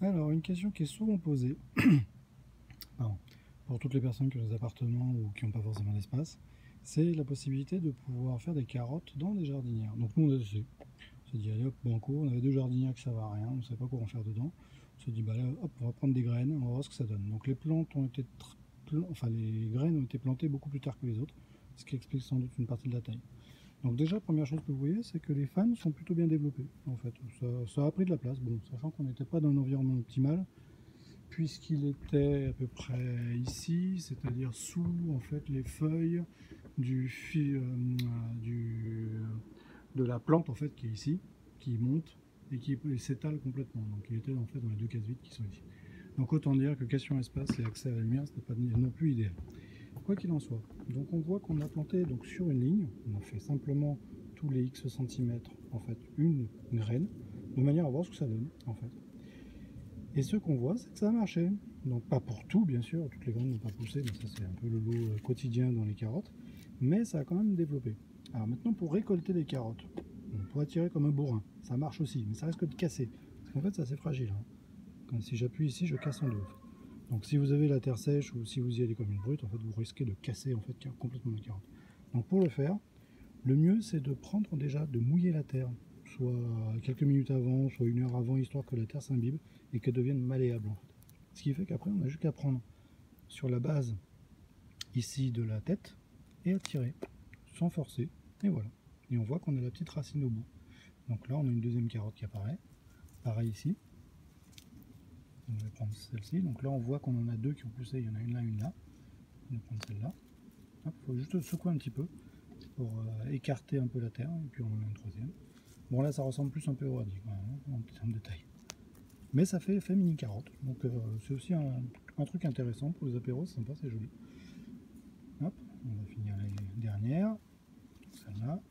Alors, une question qui est souvent posée, pardon, pour toutes les personnes qui ont des appartements ou qui n'ont pas forcément d'espace, c'est la possibilité de pouvoir faire des carottes dans des jardinières. Donc nous, on s'est dit, allez hop, banco, on avait deux jardinières qui ne servaient à rien, on ne savait pas quoi en faire dedans. On s'est dit, bah là, hop, on va prendre des graines, on va voir ce que ça donne. Donc les plantes ont été, les graines ont été plantées beaucoup plus tard que les autres, ce qui explique sans doute une partie de la taille. Donc déjà, première chose que vous voyez, c'est que les fans sont plutôt bien développés, en fait. Ça a pris de la place, bon, sachant qu'on n'était pas dans un environnement optimal, puisqu'il était à peu près ici, c'est-à-dire sous en fait les feuilles de la plante en fait qui est ici, qui monte et qui s'étale complètement. Donc il était en fait dans les deux cases vides qui sont ici. Donc autant dire que question espace et accès à la lumière, ce n'est pas non plus idéal. Quoi qu'il en soit, donc on voit qu'on a planté donc sur une ligne, on a fait simplement tous les X centimètres en fait une graine, de manière à voir ce que ça donne en fait. Et ce qu'on voit, c'est que ça a marché. Donc pas pour tout, bien sûr, toutes les graines n'ont pas poussé, mais ça c'est un peu le lot quotidien dans les carottes, mais ça a quand même développé. Alors maintenant, pour récolter des carottes, on pourrait tirer comme un bourrin, ça marche aussi, mais ça risque de casser, parce qu'en fait c'est assez fragile. Hein. Quand, si j'appuie ici, je casse en deux. En fait. Donc si vous avez la terre sèche ou si vous y allez comme une brute, en fait vous risquez de casser en fait complètement la carotte. Donc pour le faire, le mieux c'est de prendre déjà, de mouiller la terre, soit quelques minutes avant, soit une heure avant, histoire que la terre s'imbibe et qu'elle devienne malléable en fait. Ce qui fait qu'après on n'a juste qu'à prendre sur la base ici de la tête et à tirer sans forcer, et voilà. Et on voit qu'on a la petite racine au bout. Donc là on a une deuxième carotte qui apparaît, pareil ici. On va prendre celle-ci, donc là on voit qu'on en a deux qui ont poussé, il y en a une là, une là. On va prendre celle-là. Il faut juste secouer un petit peu pour écarter un peu la terre, et puis on en a une troisième. Bon là ça ressemble plus un peu au radis en termes de taille. Mais ça fait effet mini carotte, donc c'est aussi un truc intéressant pour les apéros, c'est sympa, c'est joli. Hop, on va finir les dernières, celle-là.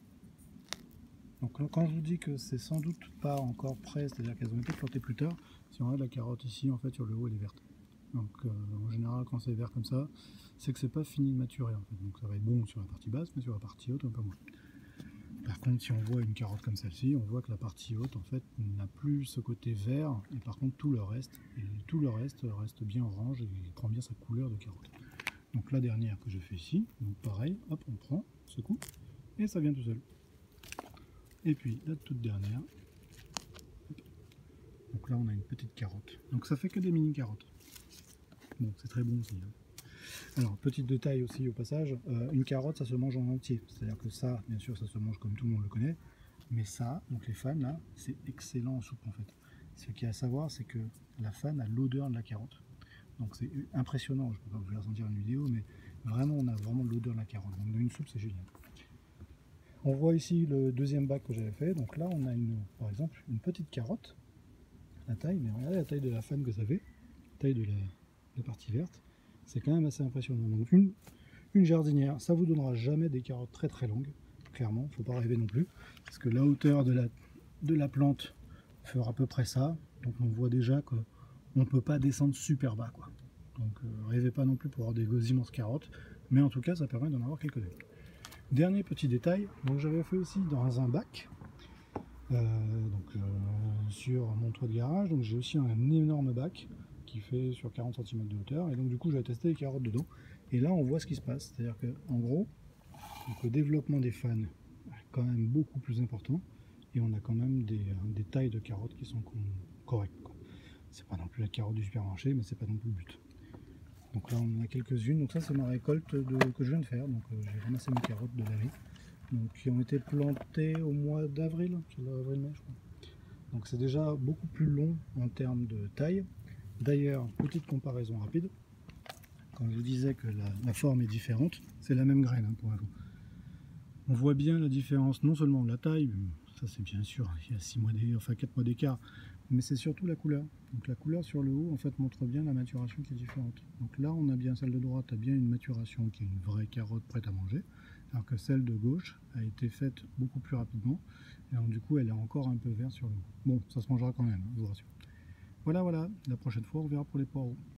Donc quand je vous dis que c'est sans doute pas encore prêt, c'est-à-dire qu'elles ont été plantées plus tard, si on regarde la carotte ici, en fait sur le haut elle est verte. Donc en général quand c'est vert comme ça, c'est que c'est pas fini de maturer en fait. Donc ça va être bon sur la partie basse, mais sur la partie haute un peu moins. Par contre, si on voit une carotte comme celle-ci, on voit que la partie haute en fait n'a plus ce côté vert, et par contre tout le reste, reste bien orange et prend bien sa couleur de carotte. Donc la dernière que je fais ici, donc pareil, hop, on prend, secoue, et ça vient tout seul. Et puis la toute dernière, hop. Donc là on a une petite carotte. Donc ça fait que des mini carottes. Bon, c'est très bon aussi. Hein. Alors, petite détail aussi au passage, une carotte ça se mange en entier, c'est-à-dire que ça, bien sûr, ça se mange comme tout le monde le connaît, mais ça, donc les fans là, c'est excellent en soupe en fait. Ce qu'il y a à savoir, c'est que la fan a l'odeur de la carotte. Donc c'est impressionnant, je ne peux pas vous faire sentir une vidéo, mais vraiment on a vraiment l'odeur de la carotte. Donc dans une soupe c'est génial. On voit ici le deuxième bac que j'avais fait, donc là on a par exemple une petite carotte, la taille, mais regardez la taille de la fan que ça fait, la taille de la partie verte. C'est quand même assez impressionnant. Donc une jardinière, ça vous donnera jamais des carottes très très longues, clairement, faut pas rêver non plus, parce que la hauteur de la plante fera à peu près ça, donc on voit déjà qu'on ne peut pas descendre super bas, quoi. Donc rêvez pas non plus pour avoir des immenses carottes, mais en tout cas ça permet d'en avoir quelques-unes. Dernier petit détail, donc j'avais fait aussi dans un bac, sur mon toit de garage, donc j'ai aussi un énorme bac qui fait sur 40 cm de hauteur, et donc du coup j'avais testé les carottes dedans, et là on voit ce qui se passe, c'est-à-dire qu'en gros, donc, le développement des fans est quand même beaucoup plus important, et on a quand même des tailles de carottes qui sont correctes. C'est pas non plus la carotte du supermarché, mais c'est pas non plus le but. Donc là on en a quelques-unes, donc ça c'est ma récolte que je viens de faire, donc j'ai ramassé mes carottes de l'année, donc qui ont été plantées au mois d'avril, avril-mai je crois. Donc c'est déjà beaucoup plus long en termes de taille. D'ailleurs, petite comparaison rapide, quand je vous disais que la forme est différente, c'est la même graine hein, pour info. On voit bien la différence, non seulement de la taille, ça c'est bien sûr, il y a 4 mois d'écart, mais c'est surtout la couleur. Donc la couleur sur le haut en fait montre bien la maturation qui est différente. Donc là on a bien celle de droite a bien une maturation qui est une vraie carotte prête à manger, alors que celle de gauche a été faite beaucoup plus rapidement, et donc du coup elle est encore un peu verte sur le haut. Bon, ça se mangera quand même, hein, je vous rassure. Voilà, la prochaine fois on verra pour les poireaux.